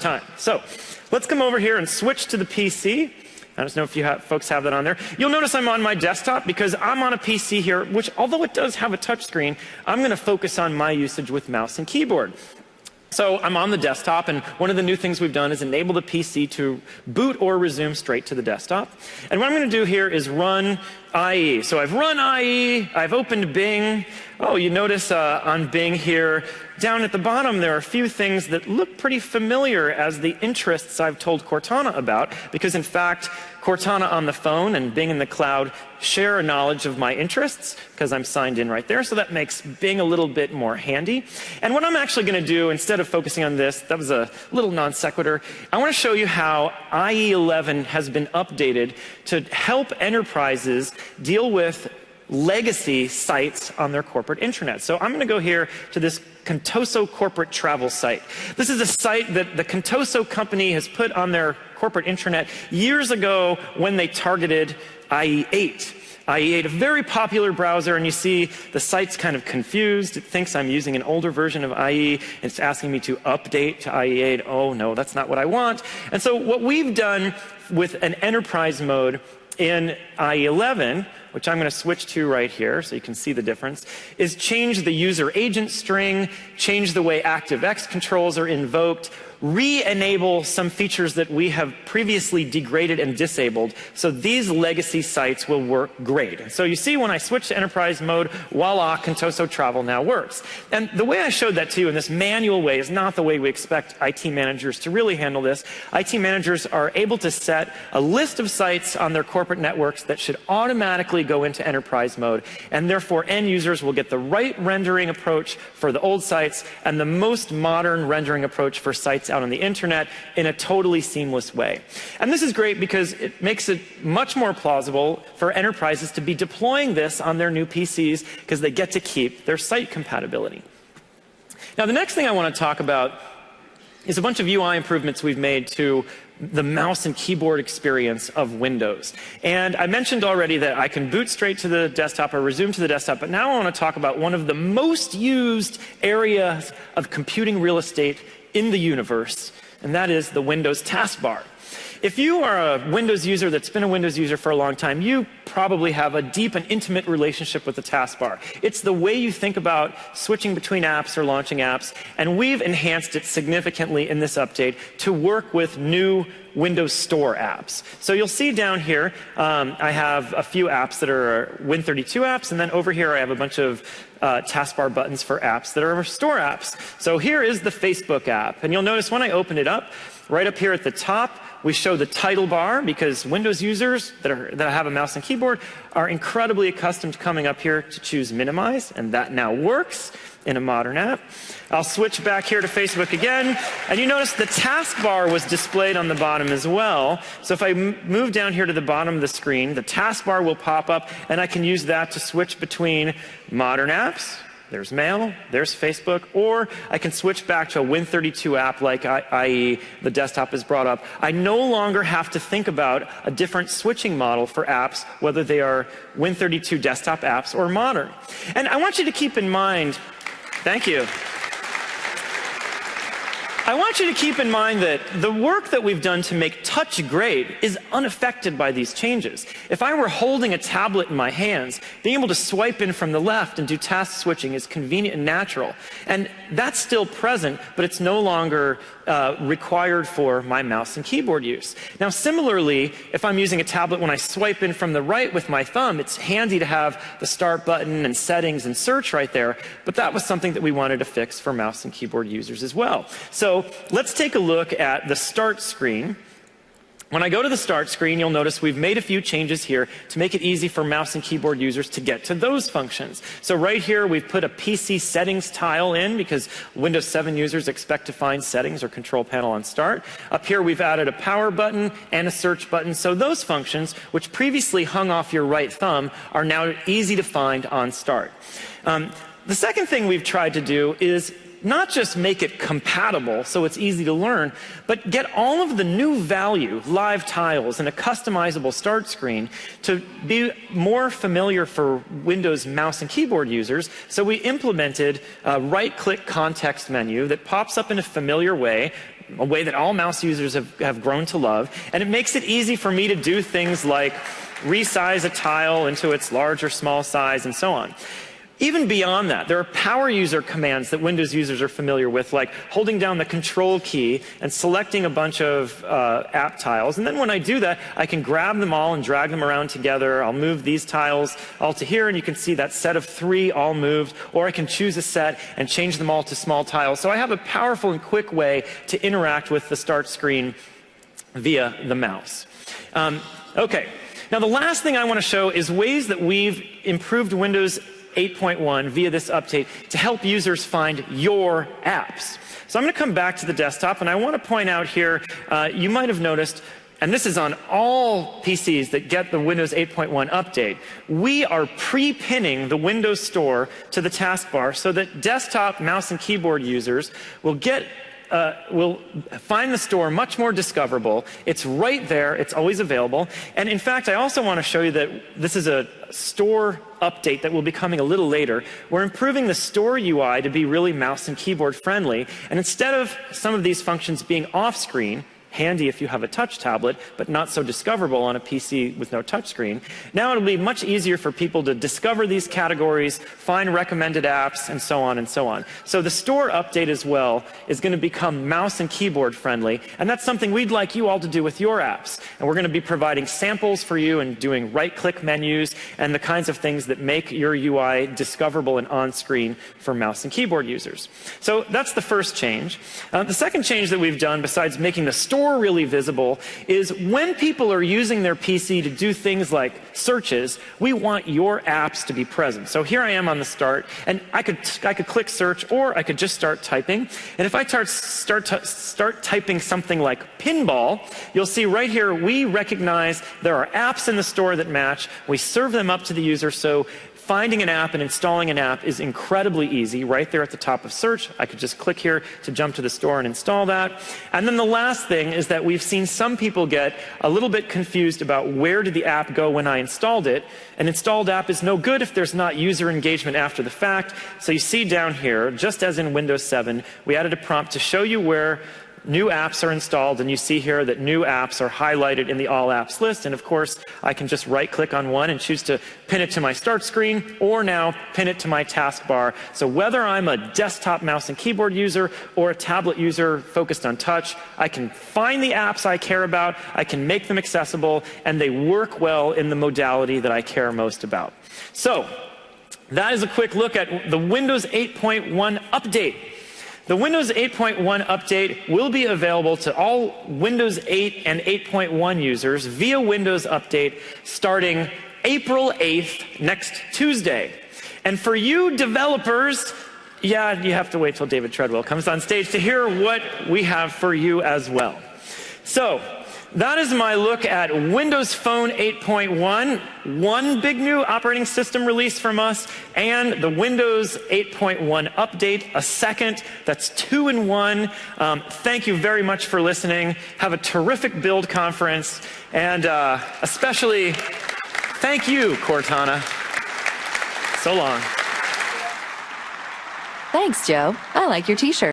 time. So let's come over here and switch to the PC. I don't know if you folks have that on there. You'll notice I'm on my desktop because I'm on a PC here, which although it does have a touch screen, I'm going to focus on my usage with mouse and keyboard. So I'm on the desktop, and one of the new things we've done is enable the PC to boot or resume straight to the desktop. And what I'm going to do here is run IE. So I've run IE, I've opened Bing. Oh, you notice on Bing here, down at the bottom, there are a few things that look pretty familiar as the interests I've told Cortana about, because in fact, Cortana on the phone and Bing in the cloud share a knowledge of my interests, because I'm signed in right there, so that makes Bing a little bit more handy. And what I'm actually going to do, instead of focusing on this, that was a little non sequitur, I want to show you how IE11 has been updated to help enterprises deal with legacy sites on their corporate intranet. So I'm going to go here to this Contoso corporate travel site. This is a site that the Contoso company has put on their corporate intranet years ago when they targeted IE8. IE8, a very popular browser, and you see the site's kind of confused. It thinks I'm using an older version of IE. It's asking me to update to IE8. Oh no, that's not what I want. And so what we've done with an enterprise mode in IE11, which I'm going to switch to right here so you can see the difference, is change the user agent string, change the way ActiveX controls are invoked, re-enable some features that we have previously degraded and disabled, so these legacy sites will work great. So you see when I switch to enterprise mode, voila, Contoso Travel now works. And the way I showed that to you in this manual way is not the way we expect IT managers to really handle this. IT managers are able to set a list of sites on their corporate networks that should automatically go into enterprise mode, and therefore end users will get the right rendering approach for the old sites and the most modern rendering approach for sites out on the internet in a totally seamless way. And this is great because it makes it much more plausible for enterprises to be deploying this on their new PCs because they get to keep their site compatibility. Now, the next thing I want to talk about is a bunch of UI improvements we've made to the mouse and keyboard experience of Windows. And I mentioned already that I can boot straight to the desktop or resume to the desktop, but now I want to talk about one of the most used areas of computing real estate in the universe, and that is the Windows taskbar. If you are a Windows user that's been a Windows user for a long time, you probably have a deep and intimate relationship with the taskbar. It's the way you think about switching between apps or launching apps, and we've enhanced it significantly in this update to work with new Windows Store apps. So you'll see down here, I have a few apps that are Win32 apps, and then over here I have a bunch of taskbar buttons for apps that are Store apps. So here is the Facebook app, and you'll notice when I open it up, right up here at the top, we show the title bar because Windows users that have a mouse and keyboard are incredibly accustomed to coming up here to choose minimize, and that now works in a modern app. I'll switch back here to Facebook again, and you notice the taskbar was displayed on the bottom as well. So if I move down here to the bottom of the screen, the taskbar will pop up, and I can use that to switch between modern apps. There's Mail, there's Facebook, or I can switch back to a Win32 app like IE, the desktop is brought up. I no longer have to think about a different switching model for apps, whether they are Win32 desktop apps or modern. And I want you to keep in mind, thank you. I want you to keep in mind that the work that we've done to make touch great is unaffected by these changes. If I were holding a tablet in my hands, being able to swipe in from the left and do task switching is convenient and natural. And that's still present, but it's no longer required for my mouse and keyboard use. Now, similarly, if I'm using a tablet, when I swipe in from the right with my thumb, it's handy to have the start button and settings and search right there, but that was something that we wanted to fix for mouse and keyboard users as well. So let's take a look at the start screen. When I go to the start screen, you'll notice we've made a few changes here to make it easy for mouse and keyboard users to get to those functions. So right here, we've put a PC settings tile in because Windows 7 users expect to find settings or control panel on start. Up here, we've added a power button and a search button. So those functions, which previously hung off your right thumb, are now easy to find on start. The second thing we've tried to do is not just make it compatible so it's easy to learn, but get all of the new value, live tiles, and a customizable start screen to be more familiar for Windows mouse and keyboard users. So we implemented a right-click context menu that pops up in a familiar way, a way that all mouse users have grown to love. And it makes it easy for me to do things like resize a tile into its large or small size and so on. Even beyond that, there are power user commands that Windows users are familiar with, like holding down the control key and selecting a bunch of app tiles. And then when I do that, I can grab them all and drag them around together. I'll move these tiles all to here, and you can see that set of 3 all moved. Or I can choose a set and change them all to small tiles. So I have a powerful and quick way to interact with the start screen via the mouse. Okay. Now, the last thing I want to show is ways that we've improved Windows 8.1 via this update to help users find your apps. So I'm going to come back to the desktop, and I want to point out here, you might have noticed, and this is on all PCs that get the Windows 8.1 update, we are pre-pinning the Windows Store to the taskbar so that desktop mouse and keyboard users will find the store much more discoverable. It's right there. It's always available. And in fact, I also want to show you that this is a store update that will be coming a little later. We're improving the store UI to be really mouse and keyboard friendly. And instead of some of these functions being off-screen, handy if you have a touch tablet, but not so discoverable on a PC with no touchscreen. Now it'll be much easier for people to discover these categories, find recommended apps, and so on and so on. So the store update as well is going to become mouse and keyboard friendly, and that's something we'd like you all to do with your apps. And we're going to be providing samples for you and doing right-click menus and the kinds of things that make your UI discoverable and on-screen for mouse and keyboard users. So that's the first change. The second change that we've done, besides making the store really visible, is when people are using their PC to do things like searches, we want your apps to be present. So here I am on the start, and I could click search, or I could just start typing. And if I start typing something like pinball, you'll see right here we recognize there are apps in the store that match. We serve them up to the user, so finding an app and installing an app is incredibly easy right there at the top of search. I could just click here to jump to the store and install that. And then the last thing is that we've seen some people get a little bit confused about where did the app go when I installed it. An installed app is no good if there's not user engagement after the fact. So you see down here, just as in Windows 7, we added a prompt to show you where new apps are installed, and you see here that new apps are highlighted in the all apps list. And of course, I can just right click on one and choose to pin it to my start screen, or now pin it to my taskbar. So whether I'm a desktop mouse and keyboard user or a tablet user focused on touch, I can find the apps I care about, I can make them accessible, and they work well in the modality that I care most about. So that is a quick look at the Windows 8.1 update. The Windows 8.1 update will be available to all Windows 8 and 8.1 users via Windows Update starting April 8th, next Tuesday. And for you developers, yeah, you have to wait till David Treadwell comes on stage to hear what we have for you as well. So that is my look at Windows Phone 8.1, one big new operating system release from us, and the Windows 8.1 update, a second. That's 2 in 1. Thank you very much for listening. Have a terrific build conference, and especially thank you, Cortana. So long. Thanks, Joe. I like your t-shirt.